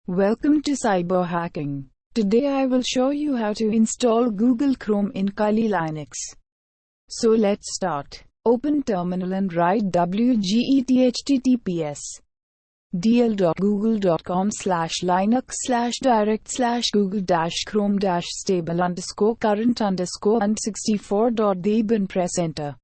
Welcome to Cyber Hacking. Today I will show you how to install Google Chrome in Kali Linux. So let's start. Open terminal and write wget.google.com/linux/direct/google-chrome-stable_current_164.deb and press enter.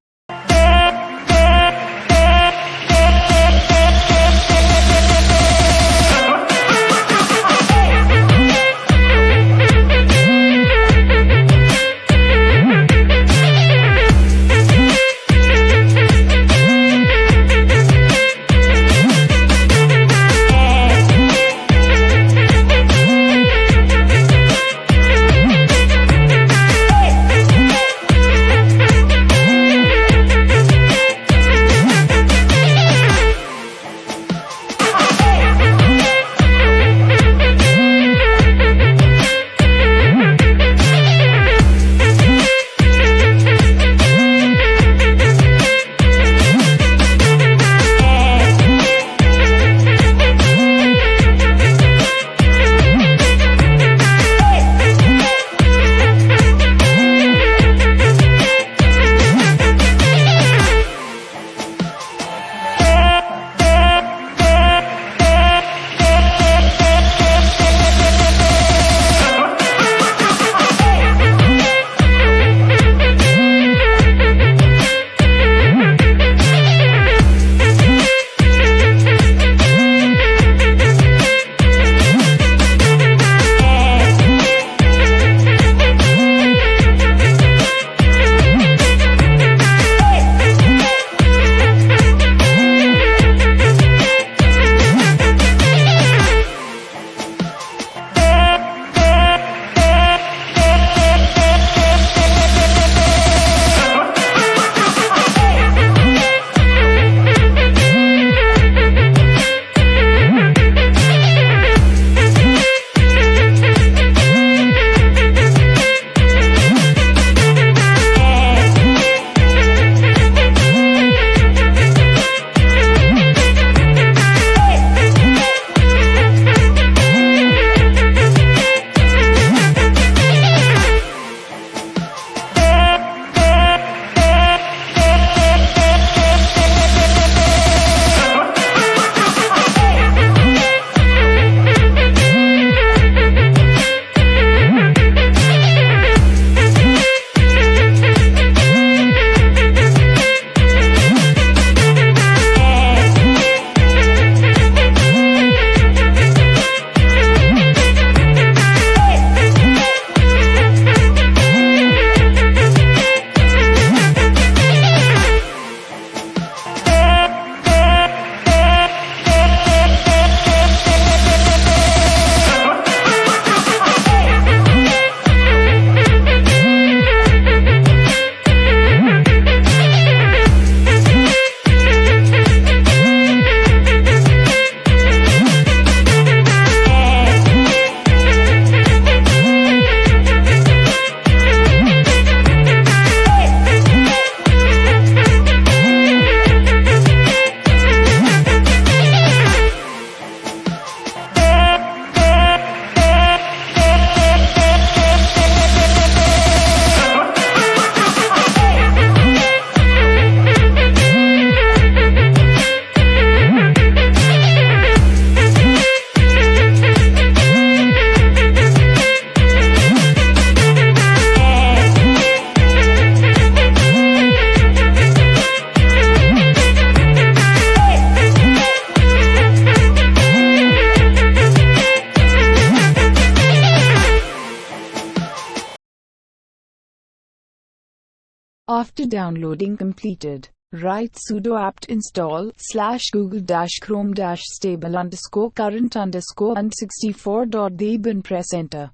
After downloading completed, write sudo apt install /google-chrome-stable_current_164.deb and press enter.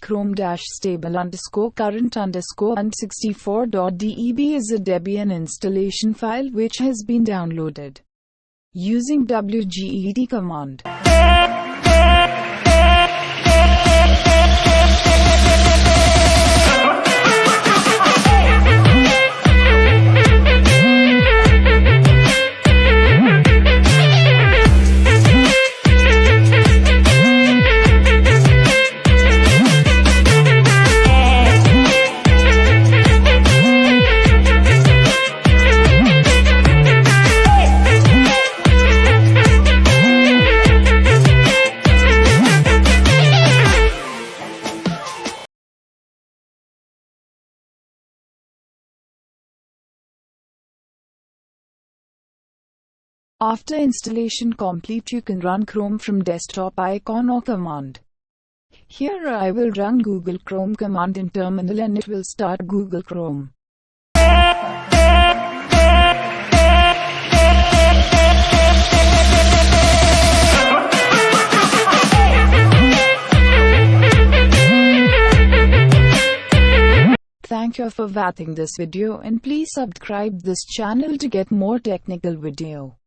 Chrome-stable_current_164.deb is a Debian installation file which has been downloaded. using wget command. After installation complete, you can run Chrome from desktop icon or command. Here I will run Google Chrome command in terminal and it will start Google Chrome. Thank you for watching this video and please subscribe this channel to get more technical video.